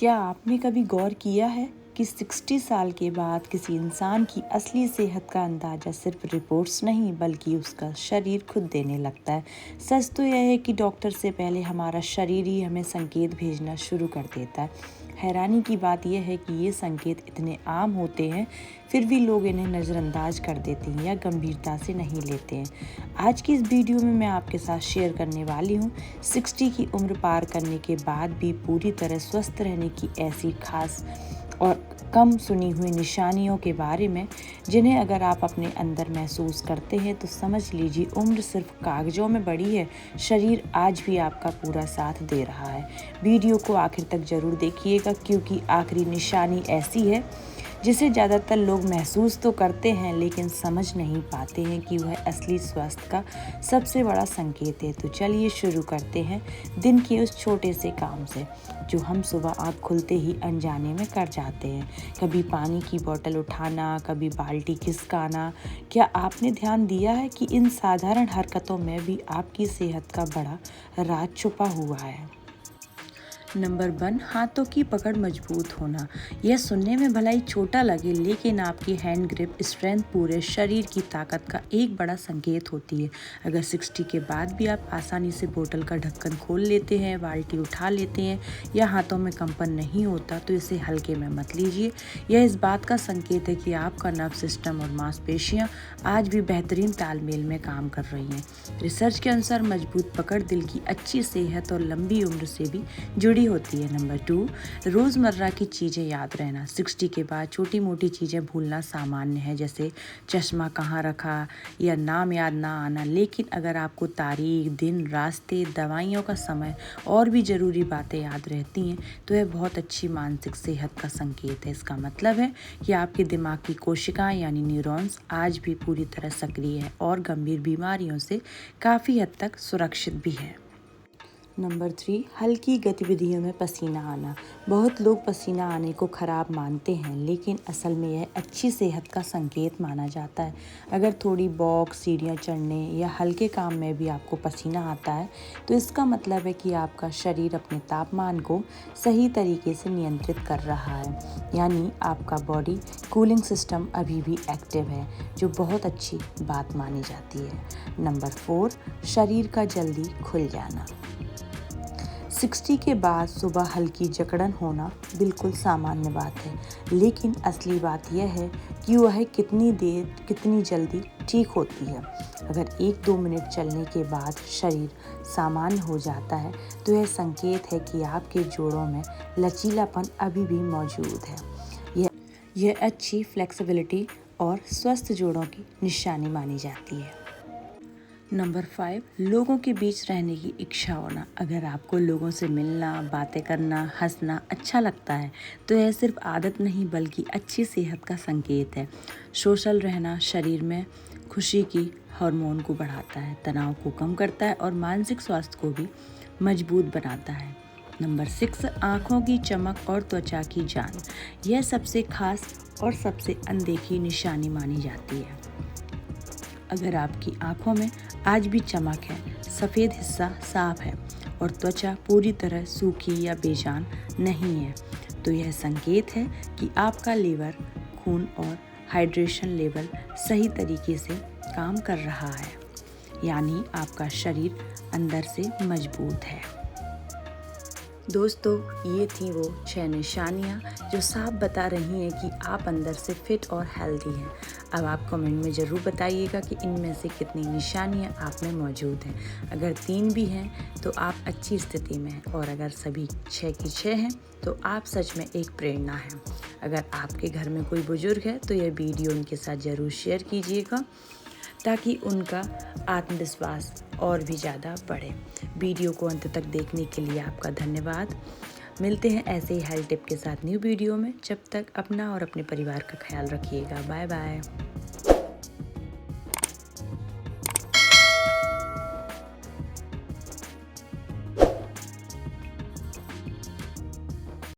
क्या आपने कभी गौर किया है कि 60 साल के बाद किसी इंसान की असली सेहत का अंदाज़ा सिर्फ रिपोर्ट्स नहीं बल्कि उसका शरीर खुद देने लगता है। सच तो यह है कि डॉक्टर से पहले हमारा शरीर ही हमें संकेत भेजना शुरू कर देता है। हैरानी की बात यह है कि ये संकेत इतने आम होते हैं, फिर भी लोग इन्हें नज़रअंदाज कर देते हैं या गंभीरता से नहीं लेते हैं। आज की इस वीडियो में मैं आपके साथ शेयर करने वाली हूँ 60 की उम्र पार करने के बाद भी पूरी तरह स्वस्थ रहने की ऐसी खास और कम सुनी हुई निशानियों के बारे में, जिन्हें अगर आप अपने अंदर महसूस करते हैं तो समझ लीजिए उम्र सिर्फ कागजों में बढ़ी है, शरीर आज भी आपका पूरा साथ दे रहा है। वीडियो को आखिर तक ज़रूर देखिएगा, क्योंकि आखिरी निशानी ऐसी है जिसे ज़्यादातर लोग महसूस तो करते हैं लेकिन समझ नहीं पाते हैं कि वह असली स्वास्थ्य का सबसे बड़ा संकेत है। तो चलिए शुरू करते हैं दिन के उस छोटे से काम से जो हम सुबह आँख खुलते ही अनजाने में कर जाते हैं। कभी पानी की बोतल उठाना, कभी बाल्टी खिसकाना। क्या आपने ध्यान दिया है कि इन साधारण हरकतों में भी आपकी सेहत का बड़ा राज छुपा हुआ है? नंबर 1, हाथों की पकड़ मजबूत होना। यह सुनने में भला ही छोटा लगे, लेकिन आपकी हैंड ग्रिप स्ट्रेंथ पूरे शरीर की ताकत का एक बड़ा संकेत होती है। अगर 60 के बाद भी आप आसानी से बोतल का ढक्कन खोल लेते हैं, बाल्टी उठा लेते हैं या हाथों में कंपन नहीं होता, तो इसे हल्के में मत लीजिए। यह इस बात का संकेत है कि आपका नर्व सिस्टम और मांसपेशियां आज भी बेहतरीन तालमेल में काम कर रही हैं। रिसर्च के अनुसार मजबूत पकड़ दिल की अच्छी सेहत और लंबी उम्र से भी जुड़ी होती है। नंबर 2, रोज़मर्रा की चीज़ें याद रहना। 60 के बाद छोटी मोटी चीज़ें भूलना सामान्य है, जैसे चश्मा कहाँ रखा या नाम याद ना आना। लेकिन अगर आपको तारीख, दिन, रास्ते, दवाइयों का समय और भी ज़रूरी बातें याद रहती हैं, तो यह बहुत अच्छी मानसिक सेहत का संकेत है। इसका मतलब है कि आपके दिमाग की कोशिकाएं यानी न्यूरॉन्स आज भी पूरी तरह सक्रिय है और गंभीर बीमारियों से काफ़ी हद तक सुरक्षित भी है। नंबर 3, हल्की गतिविधियों में पसीना आना। बहुत लोग पसीना आने को खराब मानते हैं, लेकिन असल में यह अच्छी सेहत का संकेत माना जाता है। अगर थोड़ी वॉक, सीढ़ियाँ चढ़ने या हल्के काम में भी आपको पसीना आता है, तो इसका मतलब है कि आपका शरीर अपने तापमान को सही तरीके से नियंत्रित कर रहा है, यानी आपका बॉडी कूलिंग सिस्टम अभी भी एक्टिव है, जो बहुत अच्छी बात मानी जाती है। नंबर 4, शरीर का जल्दी खुल जाना। 60 के बाद सुबह हल्की जकड़न होना बिल्कुल सामान्य बात है, लेकिन असली बात यह है कि वह कितनी जल्दी ठीक होती है। अगर 1-2 मिनट चलने के बाद शरीर सामान्य हो जाता है, तो यह संकेत है कि आपके जोड़ों में लचीलापन अभी भी मौजूद है। यह अच्छी फ्लेक्सिबिलिटी और स्वस्थ जोड़ों की निशानी मानी जाती है। नंबर 5, लोगों के बीच रहने की इच्छा होना। अगर आपको लोगों से मिलना, बातें करना, हंसना अच्छा लगता है, तो यह सिर्फ आदत नहीं बल्कि अच्छी सेहत का संकेत है। सोशल रहना शरीर में खुशी की हार्मोन को बढ़ाता है, तनाव को कम करता है और मानसिक स्वास्थ्य को भी मजबूत बनाता है। नंबर 6, आँखों की चमक और त्वचा की जान। यह सबसे खास और सबसे अनदेखी निशानी मानी जाती है। अगर आपकी आँखों में आज भी चमक है, सफ़ेद हिस्सा साफ है और त्वचा पूरी तरह सूखी या बेजान नहीं है, तो यह संकेत है कि आपका लीवर, खून और हाइड्रेशन लेवल सही तरीके से काम कर रहा है, यानी आपका शरीर अंदर से मजबूत है। दोस्तों, ये थी वो 6 निशानियाँ जो साफ बता रही हैं कि आप अंदर से फिट और हेल्दी हैं। अब आप कमेंट में ज़रूर बताइएगा कि इनमें से कितनी निशानियाँ आप में मौजूद हैं। अगर 3 भी हैं तो आप अच्छी स्थिति में हैं, और अगर सभी 6 की 6 हैं तो आप सच में एक प्रेरणा हैं। अगर आपके घर में कोई बुजुर्ग है तो यह वीडियो उनके साथ ज़रूर शेयर कीजिएगा, ताकि उनका आत्मविश्वास और भी ज़्यादा बढ़े। वीडियो को अंत तक देखने के लिए आपका धन्यवाद। मिलते हैं ऐसे ही हेल्थ टिप के साथ न्यू वीडियो में। जब तक अपना और अपने परिवार का ख्याल रखिएगा। Bye bye.